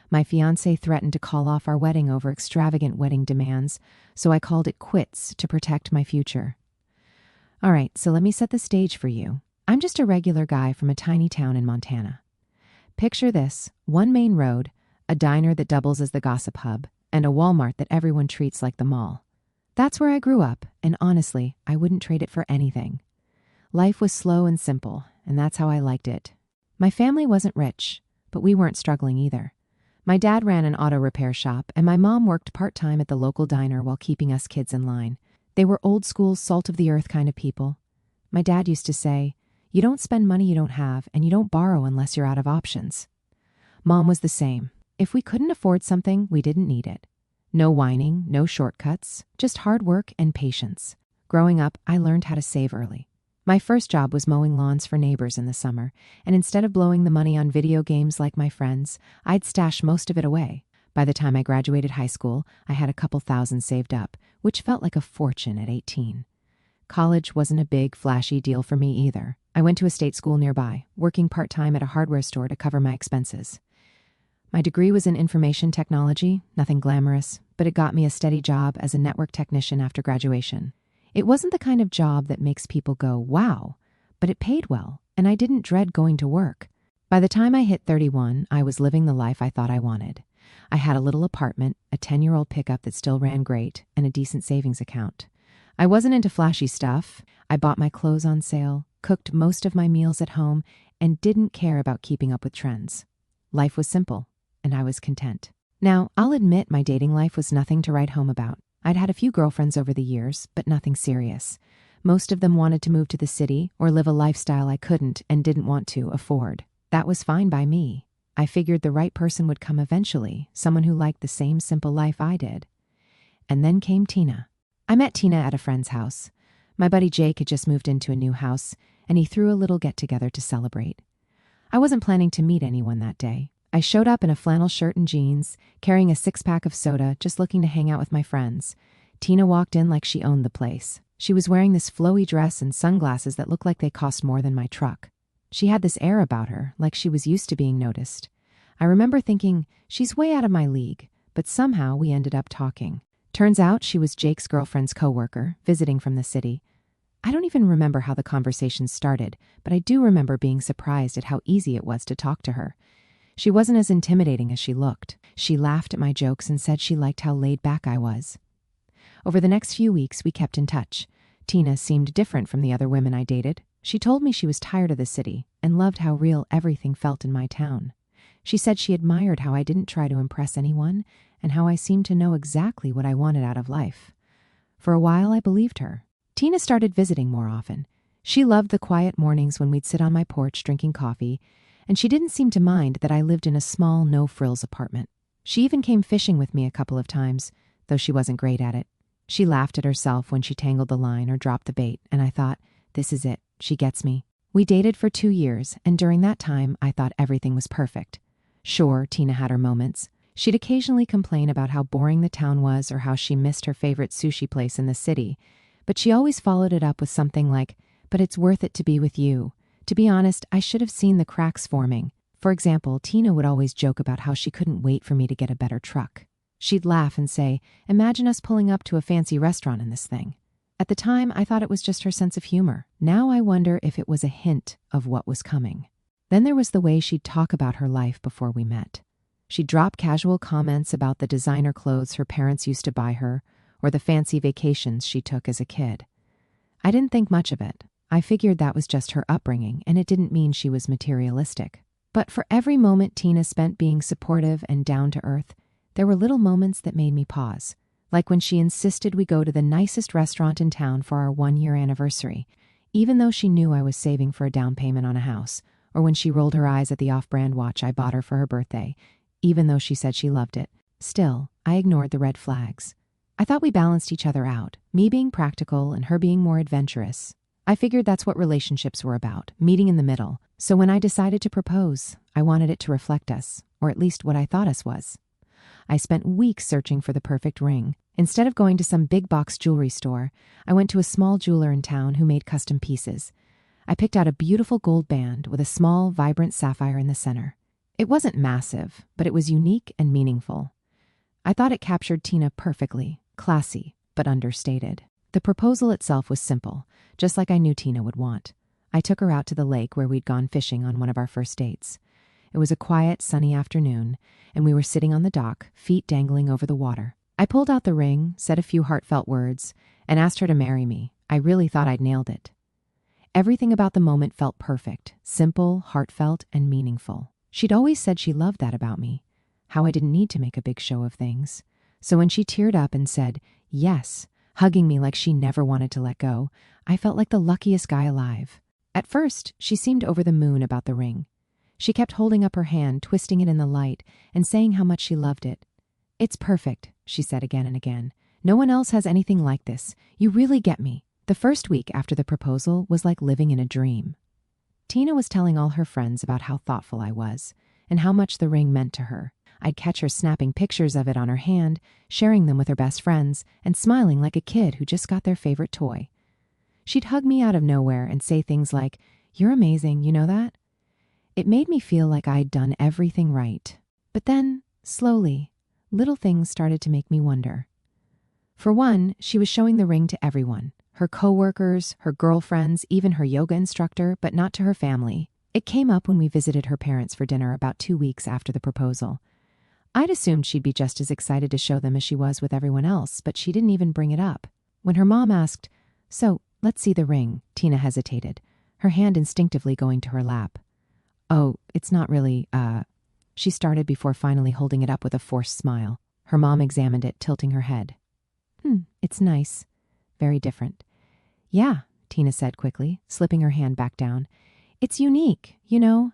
My fiancé threatened to call off our wedding over extravagant wedding demands, so I called it quits to protect my future. All right, so let me set the stage for you. I'm just a regular guy from a tiny town in Montana. Picture this: one main road, a diner that doubles as the gossip hub, and a Walmart that everyone treats like the mall. That's where I grew up, and honestly, I wouldn't trade it for anything. Life was slow and simple, and that's how I liked it. My family wasn't rich, but we weren't struggling either. My dad ran an auto repair shop, and my mom worked part-time at the local diner while keeping us kids in line. They were old-school, salt-of-the-earth kind of people. My dad used to say, "You don't spend money you don't have, and you don't borrow unless you're out of options." Mom was the same. If we couldn't afford something, we didn't need it. No whining, no shortcuts, just hard work and patience. Growing up, I learned how to save early. My first job was mowing lawns for neighbors in the summer, and instead of blowing the money on video games like my friends, I'd stash most of it away. By the time I graduated high school, I had a couple thousand saved up, which felt like a fortune at 18. College wasn't a big, flashy deal for me either. I went to a state school nearby, working part-time at a hardware store to cover my expenses. My degree was in information technology, nothing glamorous, but it got me a steady job as a network technician after graduation. It wasn't the kind of job that makes people go, wow, but it paid well, and I didn't dread going to work. By the time I hit 31, I was living the life I thought I wanted. I had a little apartment, a 10-year-old pickup that still ran great, and a decent savings account. I wasn't into flashy stuff. I bought my clothes on sale, cooked most of my meals at home, and didn't care about keeping up with trends. Life was simple, and I was content. Now, I'll admit my dating life was nothing to write home about. I'd had a few girlfriends over the years, but nothing serious. Most of them wanted to move to the city or live a lifestyle I couldn't and didn't want to afford. That was fine by me. I figured the right person would come eventually, someone who liked the same simple life I did. And then came Tina. I met Tina at a friend's house. My buddy Jake had just moved into a new house, and he threw a little get-together to celebrate. I wasn't planning to meet anyone that day. I showed up in a flannel shirt and jeans, carrying a 6-pack of soda, just looking to hang out with my friends. Tina walked in like she owned the place. She was wearing this flowy dress and sunglasses that looked like they cost more than my truck. She had this air about her, like she was used to being noticed. I remember thinking, she's way out of my league, but somehow we ended up talking. Turns out she was Jake's girlfriend's coworker, visiting from the city. I don't even remember how the conversation started, but I do remember being surprised at how easy it was to talk to her. She wasn't as intimidating as she looked. She laughed at my jokes and said she liked how laid back I was. Over the next few weeks, we kept in touch. Tina seemed different from the other women I dated. She told me she was tired of the city and loved how real everything felt in my town. She said she admired how I didn't try to impress anyone and how I seemed to know exactly what I wanted out of life. For a while, I believed her. Tina started visiting more often. She loved the quiet mornings when we'd sit on my porch drinking coffee, and she didn't seem to mind that I lived in a small, no-frills apartment. She even came fishing with me a couple of times, though she wasn't great at it. She laughed at herself when she tangled the line or dropped the bait, and I thought, this is it, she gets me. We dated for 2 years, and during that time, I thought everything was perfect. Sure, Tina had her moments. She'd occasionally complain about how boring the town was or how she missed her favorite sushi place in the city, but she always followed it up with something like, "But it's worth it to be with you. To be honest, I should have seen the cracks forming." For example, Tina would always joke about how she couldn't wait for me to get a better truck. She'd laugh and say, "Imagine us pulling up to a fancy restaurant in this thing." At the time, I thought it was just her sense of humor. Now I wonder if it was a hint of what was coming. Then there was the way she'd talk about her life before we met. She'd drop casual comments about the designer clothes her parents used to buy her or the fancy vacations she took as a kid. I didn't think much of it. I figured that was just her upbringing, and it didn't mean she was materialistic. But for every moment Tina spent being supportive and down to earth, there were little moments that made me pause. Like when she insisted we go to the nicest restaurant in town for our 1-year anniversary, even though she knew I was saving for a down payment on a house, or when she rolled her eyes at the off-brand watch I bought her for her birthday, even though she said she loved it. Still, I ignored the red flags. I thought we balanced each other out, me being practical and her being more adventurous. I figured that's what relationships were about, meeting in the middle. So when I decided to propose, I wanted it to reflect us, or at least what I thought us was. I spent weeks searching for the perfect ring. Instead of going to some big box jewelry store, I went to a small jeweler in town who made custom pieces. I picked out a beautiful gold band with a small, vibrant sapphire in the center. It wasn't massive, but it was unique and meaningful. I thought it captured Tina perfectly, classy, but understated. The proposal itself was simple, just like I knew Tina would want. I took her out to the lake where we'd gone fishing on one of our first dates. It was a quiet, sunny afternoon, and we were sitting on the dock, feet dangling over the water. I pulled out the ring, said a few heartfelt words, and asked her to marry me. I really thought I'd nailed it. Everything about the moment felt perfect, simple, heartfelt, and meaningful. She'd always said she loved that about me, how I didn't need to make a big show of things. So when she teared up and said, yes, hugging me like she never wanted to let go, I felt like the luckiest guy alive. At first, she seemed over the moon about the ring. She kept holding up her hand, twisting it in the light, and saying how much she loved it. It's perfect, she said again and again. No one else has anything like this. You really get me. The first week after the proposal was like living in a dream. Tina was telling all her friends about how thoughtful I was and how much the ring meant to her. I'd catch her snapping pictures of it on her hand, sharing them with her best friends, and smiling like a kid who just got their favorite toy. She'd hug me out of nowhere and say things like, "You're amazing, you know that?" It made me feel like I'd done everything right. But then, slowly, little things started to make me wonder. For one, she was showing the ring to everyone. Her coworkers, her girlfriends, even her yoga instructor, but not to her family. It came up when we visited her parents for dinner about 2 weeks after the proposal. I'd assumed she'd be just as excited to show them as she was with everyone else, but she didn't even bring it up. When her mom asked, "So, let's see the ring," Tina hesitated, her hand instinctively going to her lap. "Oh, it's not really, she started before finally holding it up with a forced smile. Her mom examined it, tilting her head. It's nice. Very different." "Yeah," Tina said quickly, slipping her hand back down. "It's unique,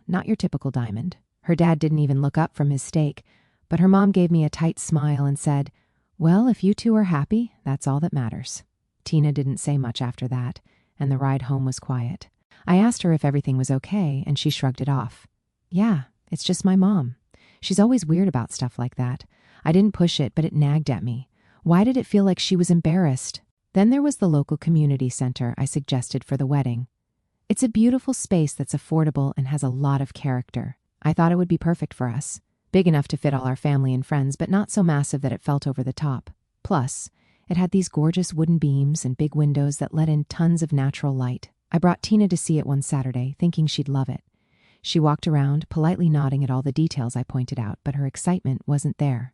not your typical diamond." Her dad didn't even look up from his steak, but her mom gave me a tight smile and said, "Well, if you two are happy, that's all that matters." Tina didn't say much after that, and the ride home was quiet. I asked her if everything was okay, and she shrugged it off. "Yeah, it's just my mom. She's always weird about stuff like that. I didn't push it, but it nagged at me. Why did it feel like she was embarrassed?" Then there was the local community center I suggested for the wedding. It's a beautiful space that's affordable and has a lot of character. I thought it would be perfect for us. Big enough to fit all our family and friends, but not so massive that it felt over the top. Plus, it had these gorgeous wooden beams and big windows that let in tons of natural light. I brought Tina to see it one Saturday, thinking she'd love it. She walked around, politely nodding at all the details I pointed out, but her excitement wasn't there.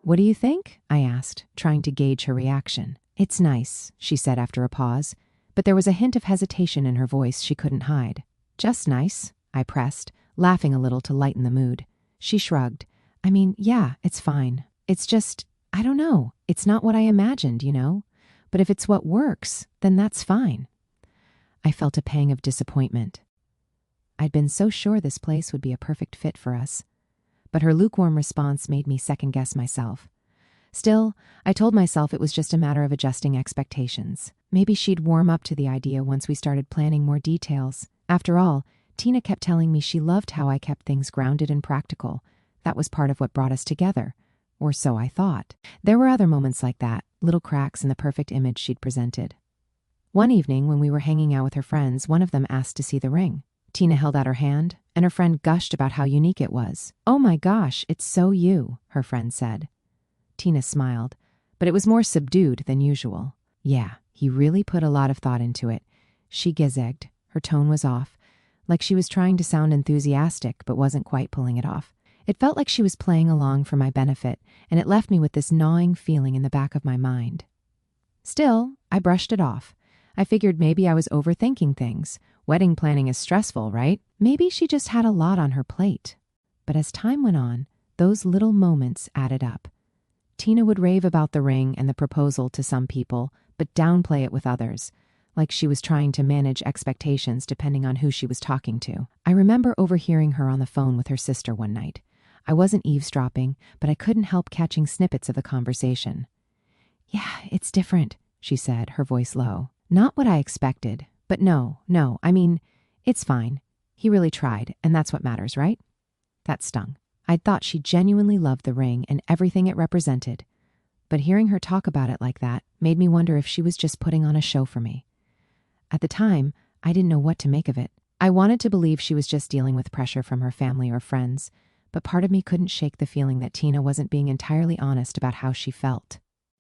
"What do you think?" I asked, trying to gauge her reaction. "It's nice," she said after a pause, but there was a hint of hesitation in her voice she couldn't hide. "Just nice," I pressed, laughing a little to lighten the mood. She shrugged. "I mean, yeah, it's fine. It's just, I don't know. It's not what I imagined, But if it's what works, then that's fine." I felt a pang of disappointment. I'd been so sure this place would be a perfect fit for us. But her lukewarm response made me second-guess myself. Still, I told myself it was just a matter of adjusting expectations. Maybe she'd warm up to the idea once we started planning more details. After all, Tina kept telling me she loved how I kept things grounded and practical. That was part of what brought us together. Or so I thought. There were other moments like that, little cracks in the perfect image she'd presented. One evening, when we were hanging out with her friends, one of them asked to see the ring. Tina held out her hand, and her friend gushed about how unique it was. "Oh my gosh, it's so you," her friend said. Tina smiled, but it was more subdued than usual. "Yeah, he really put a lot of thought into it." She gizzegged. Her tone was off, like she was trying to sound enthusiastic but wasn't quite pulling it off. It felt like she was playing along for my benefit, and it left me with this gnawing feeling in the back of my mind. Still, I brushed it off. I figured maybe I was overthinking things. Wedding planning is stressful, right? Maybe she just had a lot on her plate. But as time went on, those little moments added up. Tina would rave about the ring and the proposal to some people, but downplay it with others, like she was trying to manage expectations depending on who she was talking to. I remember overhearing her on the phone with her sister one night. I wasn't eavesdropping, but I couldn't help catching snippets of the conversation. "Yeah, it's different," she said, her voice low. "Not what I expected. But no, I mean, it's fine. He really tried, and that's what matters, right?" That stung. I'd thought she genuinely loved the ring and everything it represented. But hearing her talk about it like that made me wonder if she was just putting on a show for me. At the time, I didn't know what to make of it. I wanted to believe she was just dealing with pressure from her family or friends, but part of me couldn't shake the feeling that Tina wasn't being entirely honest about how she felt.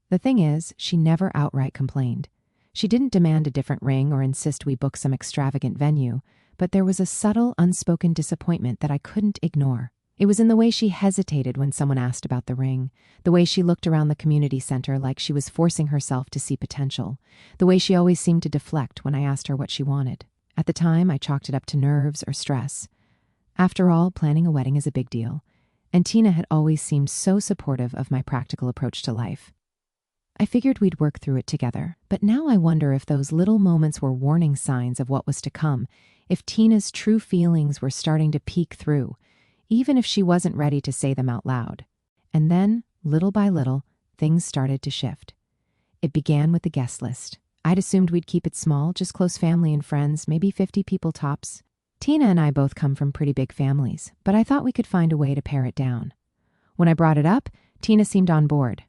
The thing is, she never outright complained. She didn't demand a different ring or insist we book some extravagant venue, but there was a subtle, unspoken disappointment that I couldn't ignore. It was in the way she hesitated when someone asked about the ring, the way she looked around the community center like she was forcing herself to see potential, the way she always seemed to deflect when I asked her what she wanted. At the time, I chalked it up to nerves or stress. After all, planning a wedding is a big deal, and Tina had always seemed so supportive of my practical approach to life. I figured we'd work through it together, but now I wonder if those little moments were warning signs of what was to come, if Tina's true feelings were starting to peek through, even if she wasn't ready to say them out loud. And then, little by little, things started to shift. It began with the guest list. I'd assumed we'd keep it small, just close family and friends, maybe 50 people tops. Tina and I both come from pretty big families, but I thought we could find a way to pare it down. When I brought it up, Tina seemed on board.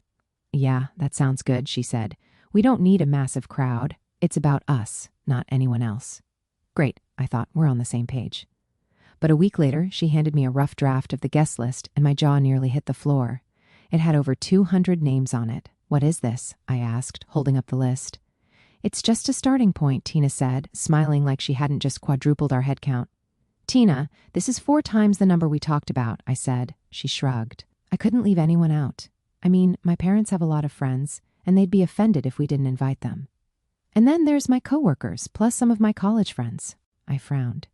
"Yeah, that sounds good," she said. "We don't need a massive crowd. It's about us, not anyone else." Great, I thought, we're on the same page. But a week later, she handed me a rough draft of the guest list, and my jaw nearly hit the floor. It had over 200 names on it. "What is this?" I asked, holding up the list. "It's just a starting point," Tina said, smiling like she hadn't just quadrupled our head count. "Tina, this is 4 times the number we talked about," I said. She shrugged. "I couldn't leave anyone out. I mean, my parents have a lot of friends, and they'd be offended if we didn't invite them. And then there's my coworkers, plus some of my college friends." I frowned.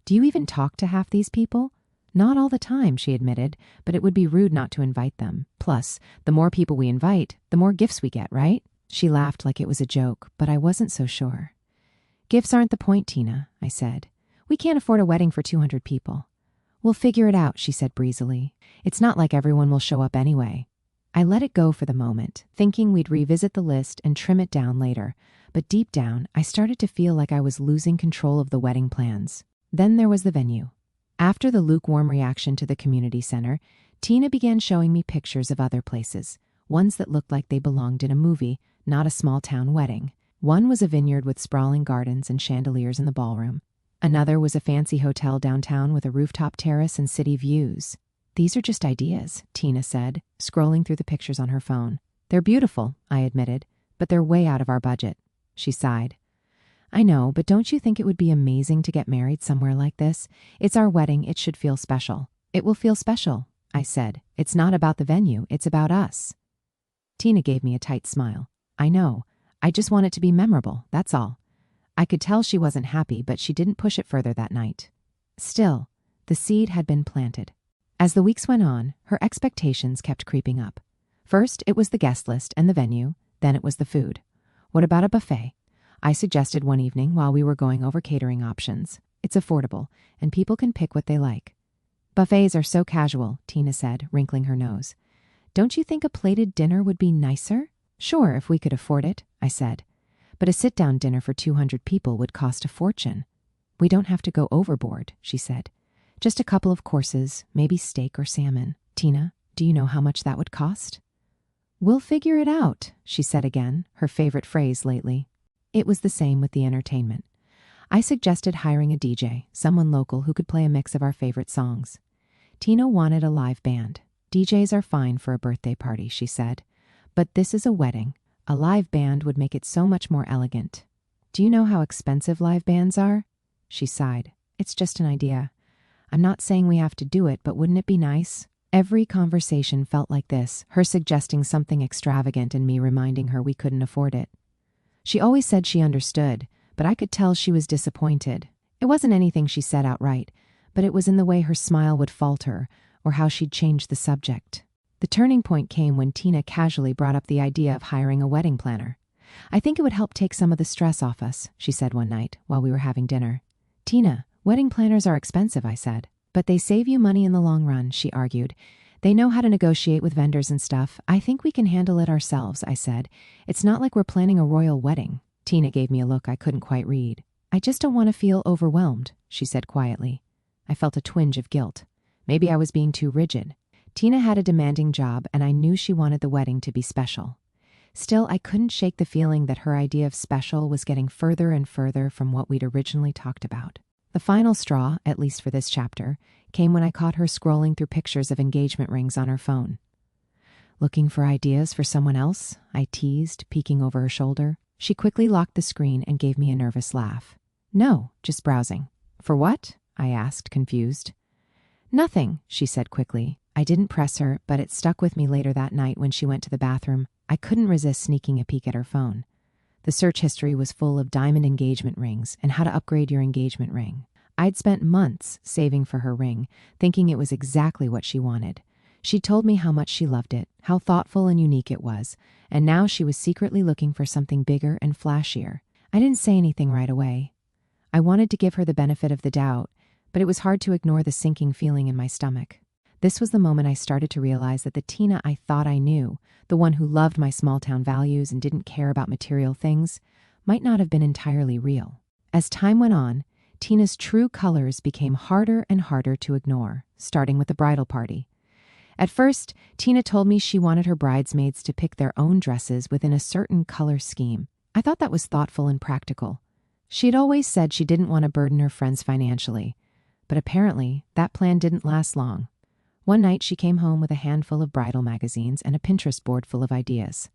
"Do you even talk to half these people?" "Not all the time," she admitted, "but it would be rude not to invite them. Plus, the more people we invite, the more gifts we get, right?" She laughed like it was a joke, but I wasn't so sure. "Gifts aren't the point, Tina," I said. "We can't afford a wedding for 200 people. "We'll figure it out," she said breezily. "It's not like everyone will show up anyway." I let it go for the moment, thinking we'd revisit the list and trim it down later, but deep down, I started to feel like I was losing control of the wedding plans. Then there was the venue. After the lukewarm reaction to the community center, Tina began showing me pictures of other places, ones that looked like they belonged in a movie, not a small-town wedding. One was a vineyard with sprawling gardens and chandeliers in the ballroom. Another was a fancy hotel downtown with a rooftop terrace and city views. "These are just ideas," Tina said, scrolling through the pictures on her phone. "They're beautiful," I admitted, "but they're way out of our budget." She sighed. "I know, but don't you think it would be amazing to get married somewhere like this? It's our wedding, it should feel special." "It will feel special," I said. "It's not about the venue, it's about us." Tina gave me a tight smile. "I know. I just want it to be memorable, that's all." I could tell she wasn't happy, but she didn't push it further that night. Still, the seed had been planted. As the weeks went on, her expectations kept creeping up. First, it was the guest list and the venue, then it was the food. "What about a buffet?" I suggested one evening while we were going over catering options. "It's affordable, and people can pick what they like." "Buffets are so casual," Tina said, wrinkling her nose. "Don't you think a plated dinner would be nicer?" "Sure, if we could afford it," I said. "But a sit-down dinner for 200 people would cost a fortune." "We don't have to go overboard," she said. "Just a couple of courses, maybe steak or salmon." "Tina, do you know how much that would cost?" "We'll figure it out," she said again, her favorite phrase lately. It was the same with the entertainment. I suggested hiring a DJ, someone local who could play a mix of our favorite songs. Tina wanted a live band. "DJs are fine for a birthday party," she said. "But this is a wedding. A live band would make it so much more elegant." "Do you know how expensive live bands are?" She sighed. "It's just an idea. I'm not saying we have to do it, but wouldn't it be nice?" Every conversation felt like this, her suggesting something extravagant and me reminding her we couldn't afford it. She always said she understood, but I could tell she was disappointed. It wasn't anything she said outright, but it was in the way her smile would falter or how she'd change the subject. The turning point came when Tina casually brought up the idea of hiring a wedding planner. "I think it would help take some of the stress off us," she said one night while we were having dinner. "Tina, wedding planners are expensive," I said. "But they save you money in the long run," she argued. "They know how to negotiate with vendors and stuff. I think we can handle it ourselves," I said. "It's not like we're planning a royal wedding." Tina gave me a look I couldn't quite read. "I just don't want to feel overwhelmed," she said quietly. I felt a twinge of guilt. Maybe I was being too rigid. Tina had a demanding job, and I knew she wanted the wedding to be special. Still, I couldn't shake the feeling that her idea of special was getting further and further from what we'd originally talked about. The final straw, at least for this chapter, came when I caught her scrolling through pictures of engagement rings on her phone. "Looking for ideas for someone else?" I teased, peeking over her shoulder. She quickly locked the screen and gave me a nervous laugh. "No, just browsing." "For what?" I asked, confused. "Nothing," she said quickly. I didn't press her, but it stuck with me later that night when she went to the bathroom. I couldn't resist sneaking a peek at her phone. The search history was full of diamond engagement rings and how to upgrade your engagement ring. I'd spent months saving for her ring, thinking it was exactly what she wanted. She told me how much she loved it, how thoughtful and unique it was, and now she was secretly looking for something bigger and flashier. I didn't say anything right away. I wanted to give her the benefit of the doubt, but it was hard to ignore the sinking feeling in my stomach. This was the moment I started to realize that the Tina I thought I knew, the one who loved my small-town values and didn't care about material things, might not have been entirely real. As time went on, Tina's true colors became harder and harder to ignore, starting with the bridal party. At first, Tina told me she wanted her bridesmaids to pick their own dresses within a certain color scheme. I thought that was thoughtful and practical. She'd always said she didn't want to burden her friends financially, but apparently that plan didn't last long. One night she came home with a handful of bridal magazines and a Pinterest board full of ideas.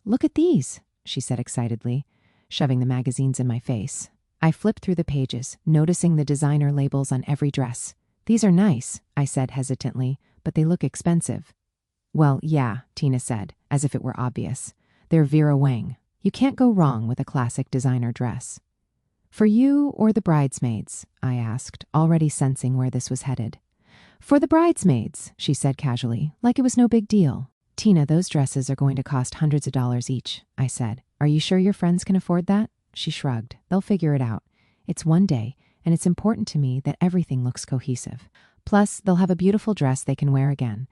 "Look at these," she said excitedly, shoving the magazines in my face. I flipped through the pages, noticing the designer labels on every dress. "These are nice," I said hesitantly, "but they look expensive." "Well, yeah," Tina said, as if it were obvious. "They're Vera Wang. You can't go wrong with a classic designer dress." "For you or the bridesmaids?" I asked, already sensing where this was headed. "For the bridesmaids," she said casually, like it was no big deal. "Tina, those dresses are going to cost hundreds of dollars each," I said. "Are you sure your friends can afford that?" She shrugged. "They'll figure it out. It's one day, and it's important to me that everything looks cohesive. Plus, they'll have a beautiful dress they can wear again.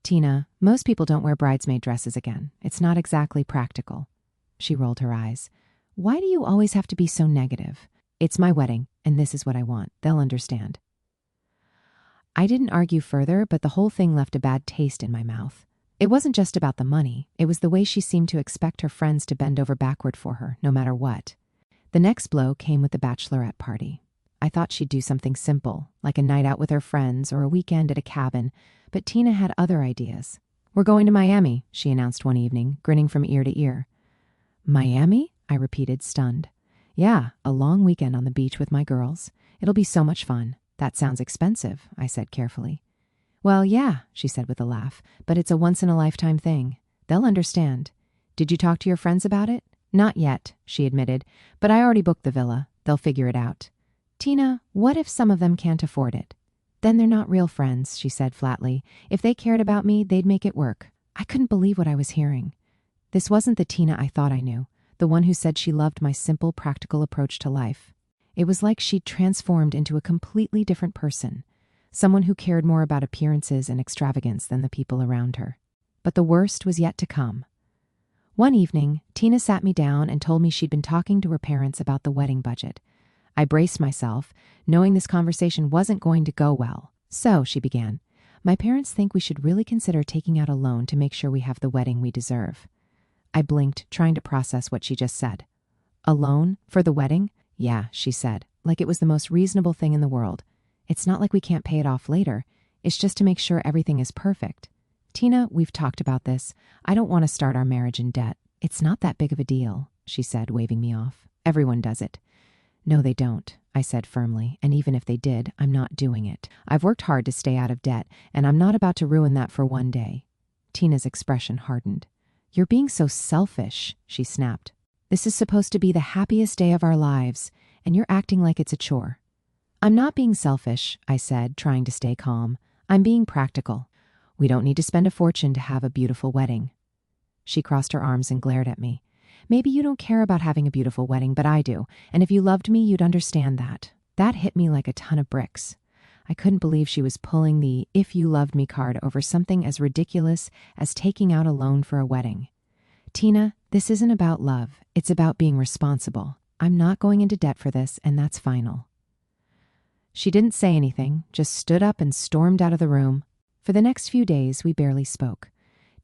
Tina, most people don't wear bridesmaid dresses again. It's not exactly practical." She rolled her eyes. "Why do you always have to be so negative? It's my wedding, and this is what I want. They'll understand." I didn't argue further, but the whole thing left a bad taste in my mouth. It wasn't just about the money. It was the way she seemed to expect her friends to bend over backward for her, no matter what. The next blow came with the bachelorette party. I thought she'd do something simple, like a night out with her friends or a weekend at a cabin, but Tina had other ideas. "We're going to Miami," she announced one evening, grinning from ear to ear. "Miami?" I repeated, stunned. "Yeah, a long weekend on the beach with my girls. It'll be so much fun." "That sounds expensive," I said carefully. "Well, yeah," she said with a laugh, "but it's a once-in-a-lifetime thing. They'll understand. Did you talk to your friends about it?" "Not yet," she admitted, "but I already booked the villa. They'll figure it out." "Tina, what if some of them can't afford it?" "Then they're not real friends," she said flatly. "If they cared about me, they'd make it work." I couldn't believe what I was hearing. This wasn't the Tina I thought I knew, the one who said she loved my simple, practical approach to life. It was like she'd transformed into a completely different person, someone who cared more about appearances and extravagance than the people around her. But the worst was yet to come. One evening, Tina sat me down and told me she'd been talking to her parents about the wedding budget. I braced myself, knowing this conversation wasn't going to go well. "So," she began, "my parents think we should really consider taking out a loan to make sure we have the wedding we deserve." I blinked, trying to process what she just said. "A loan? For the wedding?" "Yeah," she said, like it was the most reasonable thing in the world. "It's not like we can't pay it off later. It's just to make sure everything is perfect. Tina, we've talked about this. I don't want to start our marriage in debt." "It's not that big of a deal," she said, waving me off. "Everyone does it." "No, they don't," I said firmly, "and even if they did, I'm not doing it. I've worked hard to stay out of debt, and I'm not about to ruin that for one day." Tina's expression hardened. "You're being so selfish," she snapped. "This is supposed to be the happiest day of our lives, and you're acting like it's a chore." "I'm not being selfish," I said, trying to stay calm. "I'm being practical. We don't need to spend a fortune to have a beautiful wedding." She crossed her arms and glared at me. "Maybe you don't care about having a beautiful wedding, but I do, and if you loved me, you'd understand that." That hit me like a ton of bricks. I couldn't believe she was pulling the "if you loved me" card over something as ridiculous as taking out a loan for a wedding. "Tina, this isn't about love. It's about being responsible. I'm not going into debt for this, and that's final." She didn't say anything, just stood up and stormed out of the room. For the next few days, we barely spoke.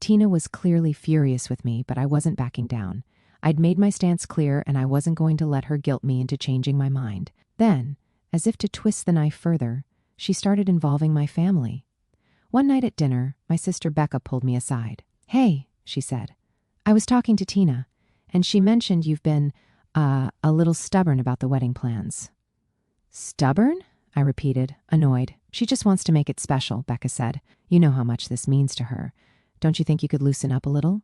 Tina was clearly furious with me, but I wasn't backing down. I'd made my stance clear, and I wasn't going to let her guilt me into changing my mind. Then, as if to twist the knife further, she started involving my family. One night at dinner, my sister Becca pulled me aside. "Hey," she said, "I was talking to Tina, and she mentioned you've been, a little stubborn about the wedding plans." "Stubborn?" I repeated, annoyed. "She just wants to make it special," Becca said. "You know how much this means to her. Don't you think you could loosen up a little?"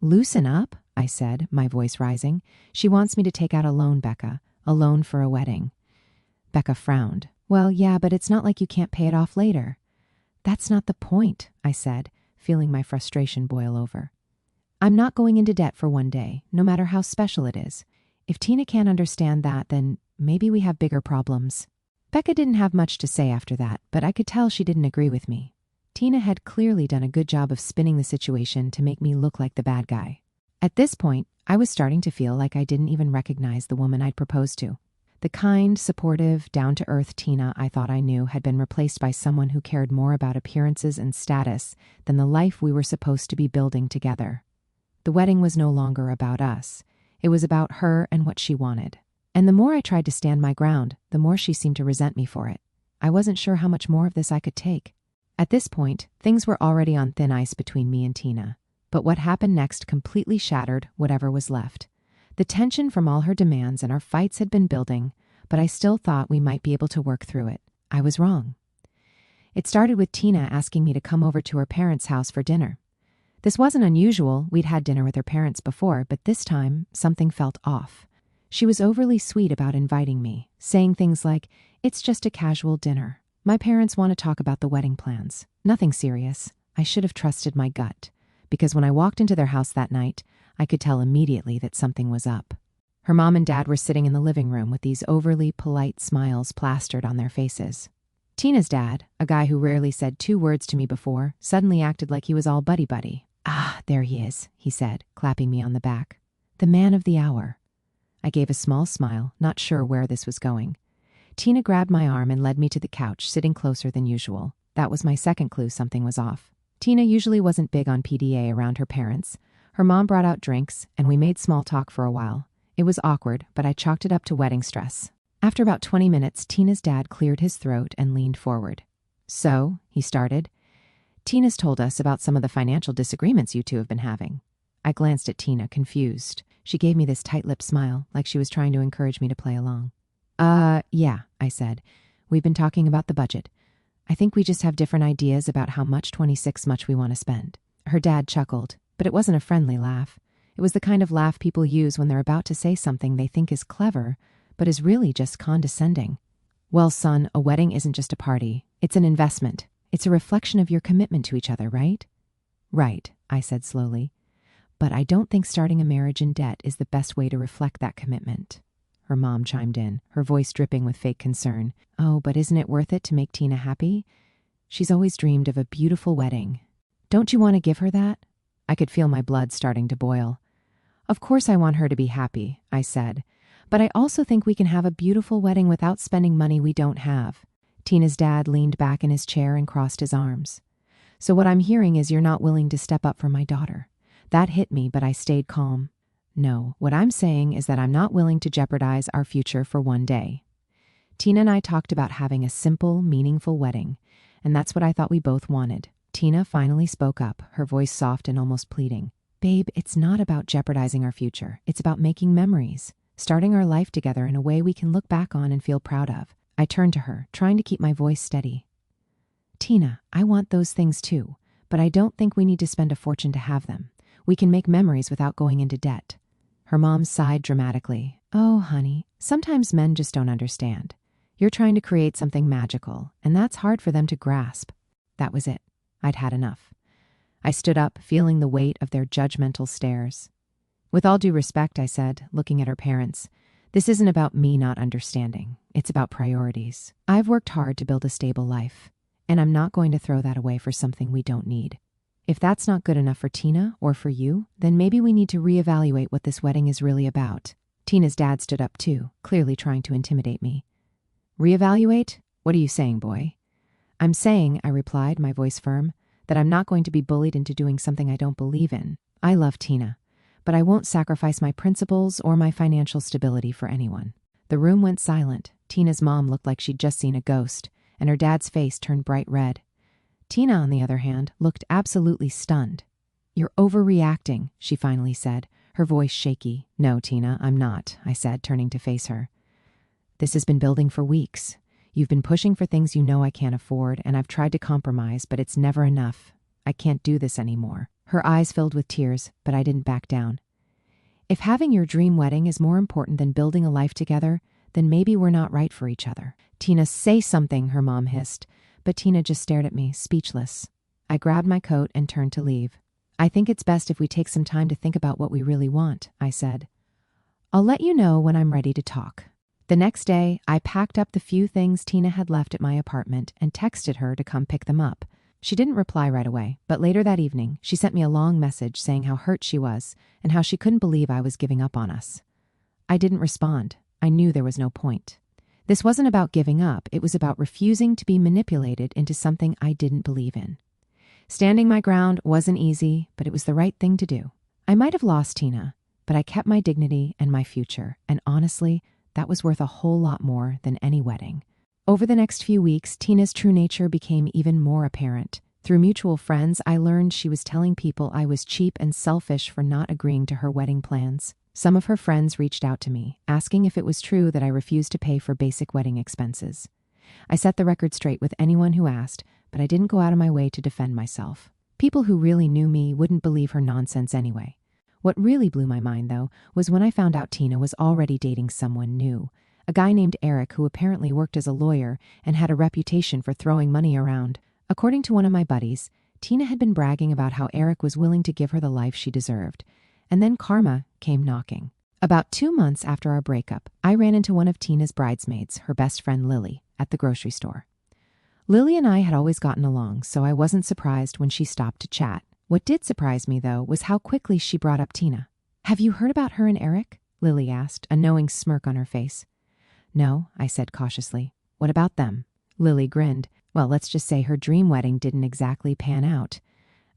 "Loosen up?" I said, my voice rising. "She wants me to take out a loan, Becca. A loan for a wedding." Becca frowned. "Well, yeah, but it's not like you can't pay it off later." "That's not the point," I said, feeling my frustration boil over. "I'm not going into debt for one day, no matter how special it is. If Tina can't understand that, then maybe we have bigger problems." Becca didn't have much to say after that, but I could tell she didn't agree with me. Tina had clearly done a good job of spinning the situation to make me look like the bad guy. At this point, I was starting to feel like I didn't even recognize the woman I'd proposed to. The kind, supportive, down-to-earth Tina I thought I knew had been replaced by someone who cared more about appearances and status than the life we were supposed to be building together. The wedding was no longer about us. It was about her and what she wanted. And the more I tried to stand my ground, the more she seemed to resent me for it. I wasn't sure how much more of this I could take. At this point, things were already on thin ice between me and Tina. But what happened next completely shattered whatever was left. The tension from all her demands and our fights had been building, but I still thought we might be able to work through it. I was wrong. It started with Tina asking me to come over to her parents' house for dinner. This wasn't unusual. We'd had dinner with her parents before, but this time, something felt off. She was overly sweet about inviting me, saying things like, "It's just a casual dinner. My parents want to talk about the wedding plans. Nothing serious." I should have trusted my gut, because when I walked into their house that night, I could tell immediately that something was up. Her mom and dad were sitting in the living room with these overly polite smiles plastered on their faces. Tina's dad, a guy who rarely said 2 words to me before, suddenly acted like he was all buddy-buddy. "Ah, there he is," he said, clapping me on the back. "The man of the hour." I gave a small smile, not sure where this was going. Tina grabbed my arm and led me to the couch, sitting closer than usual. That was my second clue something was off. Tina usually wasn't big on PDA around her parents. Her mom brought out drinks, and we made small talk for a while. It was awkward, but I chalked it up to wedding stress. After about 20 minutes, Tina's dad cleared his throat and leaned forward. "So," he started, "Tina's told us about some of the financial disagreements you two have been having." I glanced at Tina, confused. She gave me this tight-lipped smile, like she was trying to encourage me to play along. Yeah," I said. "We've been talking about the budget. I think we just have different ideas about how much 26 much we want to spend." Her dad chuckled, but it wasn't a friendly laugh. It was the kind of laugh people use when they're about to say something they think is clever, but is really just condescending. "Well, son, a wedding isn't just a party. It's an investment. It's a reflection of your commitment to each other, right?" "Right," I said slowly. "But I don't think starting a marriage in debt is the best way to reflect that commitment." Her mom chimed in, her voice dripping with fake concern. "Oh, but isn't it worth it to make Tina happy? She's always dreamed of a beautiful wedding. Don't you want to give her that?" I could feel my blood starting to boil. "Of course I want her to be happy," I said. "But I also think we can have a beautiful wedding without spending money we don't have." Tina's dad leaned back in his chair and crossed his arms. "So what I'm hearing is you're not willing to step up for my daughter." That hit me, but I stayed calm. "No, what I'm saying is that I'm not willing to jeopardize our future for one day." Tina and I talked about having a simple, meaningful wedding, and that's what I thought we both wanted. Tina finally spoke up, her voice soft and almost pleading. "Babe, it's not about jeopardizing our future. It's about making memories, starting our life together in a way we can look back on and feel proud of." I turned to her, trying to keep my voice steady. "Tina, I want those things too, but I don't think we need to spend a fortune to have them. We can make memories without going into debt." Her mom sighed dramatically. "Oh, honey, sometimes men just don't understand. You're trying to create something magical, and that's hard for them to grasp." That was it. I'd had enough. I stood up, feeling the weight of their judgmental stares. "With all due respect," I said, looking at her parents, "this isn't about me not understanding. It's about priorities. I've worked hard to build a stable life, and I'm not going to throw that away for something we don't need. If that's not good enough for Tina or for you, then maybe we need to reevaluate what this wedding is really about." Tina's dad stood up too, clearly trying to intimidate me. "Reevaluate? What are you saying, boy?" "I'm saying," I replied, my voice firm, "that I'm not going to be bullied into doing something I don't believe in. I love Tina, but I won't sacrifice my principles or my financial stability for anyone." The room went silent, Tina's mom looked like she'd just seen a ghost, and her dad's face turned bright red. Tina, on the other hand, looked absolutely stunned. "You're overreacting," she finally said, her voice shaky. "No, Tina, I'm not," I said, turning to face her. "This has been building for weeks. You've been pushing for things you know I can't afford, and I've tried to compromise, but it's never enough. I can't do this anymore." Her eyes filled with tears, but I didn't back down. "If having your dream wedding is more important than building a life together, then maybe we're not right for each other." "Tina, say something," her mom hissed, but Tina just stared at me, speechless. I grabbed my coat and turned to leave. "I think it's best if we take some time to think about what we really want," I said. "I'll let you know when I'm ready to talk." The next day, I packed up the few things Tina had left at my apartment and texted her to come pick them up. She didn't reply right away, but later that evening, she sent me a long message saying how hurt she was and how she couldn't believe I was giving up on us. I didn't respond. I knew there was no point. This wasn't about giving up. It was about refusing to be manipulated into something I didn't believe in. Standing my ground wasn't easy, but it was the right thing to do. I might have lost Tina, but I kept my dignity and my future, and honestly, that was worth a whole lot more than any wedding. Over the next few weeks, Tina's true nature became even more apparent. Through mutual friends, I learned she was telling people I was cheap and selfish for not agreeing to her wedding plans. Some of her friends reached out to me, asking if it was true that I refused to pay for basic wedding expenses. I set the record straight with anyone who asked, but I didn't go out of my way to defend myself. People who really knew me wouldn't believe her nonsense anyway. What really blew my mind, though, was when I found out Tina was already dating someone new, a guy named Eric who apparently worked as a lawyer and had a reputation for throwing money around. According to one of my buddies, Tina had been bragging about how Eric was willing to give her the life she deserved. And then karma came knocking. About 2 months after our breakup, I ran into one of Tina's bridesmaids, her best friend Lily, at the grocery store. Lily and I had always gotten along, so I wasn't surprised when she stopped to chat. What did surprise me, though, was how quickly she brought up Tina. "Have you heard about her and Eric?" Lily asked, a knowing smirk on her face. "No," I said cautiously. "What about them?" Lily grinned. "Well, let's just say her dream wedding didn't exactly pan out.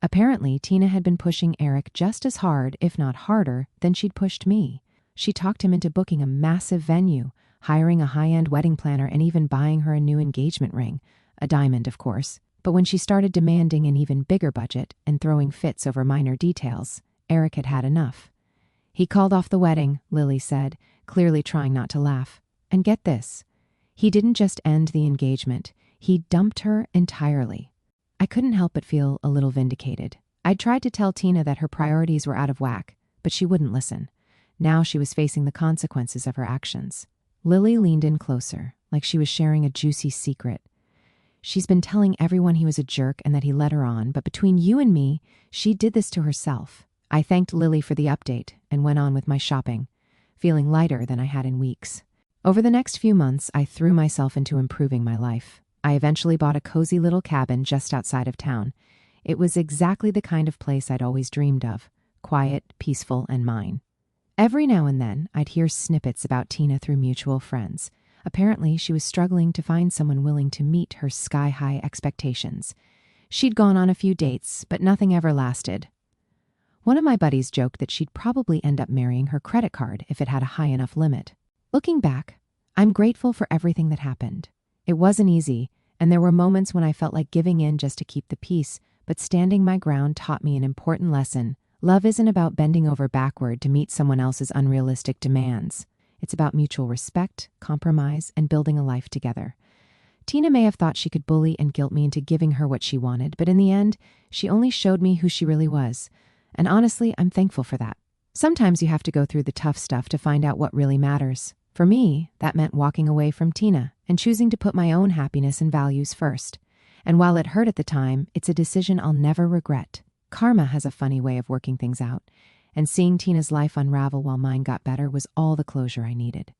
Apparently, Tina had been pushing Eric just as hard, if not harder, than she'd pushed me. She talked him into booking a massive venue, hiring a high-end wedding planner, and even buying her a new engagement ring. A diamond, of course. But when she started demanding an even bigger budget and throwing fits over minor details, Eric had had enough. He called off the wedding," Lily said, clearly trying not to laugh. "And get this. He didn't just end the engagement. He dumped her entirely." I couldn't help but feel a little vindicated. I'd tried to tell Tina that her priorities were out of whack, but she wouldn't listen. Now she was facing the consequences of her actions. Lily leaned in closer, like she was sharing a juicy secret. "She's been telling everyone he was a jerk and that he led her on, but between you and me, she did this to herself." I thanked Lily for the update and went on with my shopping, feeling lighter than I had in weeks. Over the next few months, I threw myself into improving my life. I eventually bought a cozy little cabin just outside of town. It was exactly the kind of place I'd always dreamed of, quiet, peaceful, and mine. Every now and then, I'd hear snippets about Tina through mutual friends. Apparently, she was struggling to find someone willing to meet her sky-high expectations. She'd gone on a few dates, but nothing ever lasted. One of my buddies joked that she'd probably end up marrying her credit card if it had a high enough limit. Looking back, I'm grateful for everything that happened. It wasn't easy, and there were moments when I felt like giving in just to keep the peace, but standing my ground taught me an important lesson. Love isn't about bending over backward to meet someone else's unrealistic demands. It's about mutual respect, compromise, and building a life together. Tina may have thought she could bully and guilt me into giving her what she wanted, but in the end, she only showed me who she really was. And honestly, I'm thankful for that. Sometimes you have to go through the tough stuff to find out what really matters. For me, that meant walking away from Tina and choosing to put my own happiness and values first. And while it hurt at the time, it's a decision I'll never regret. Karma has a funny way of working things out, and seeing Tina's life unravel while mine got better was all the closure I needed.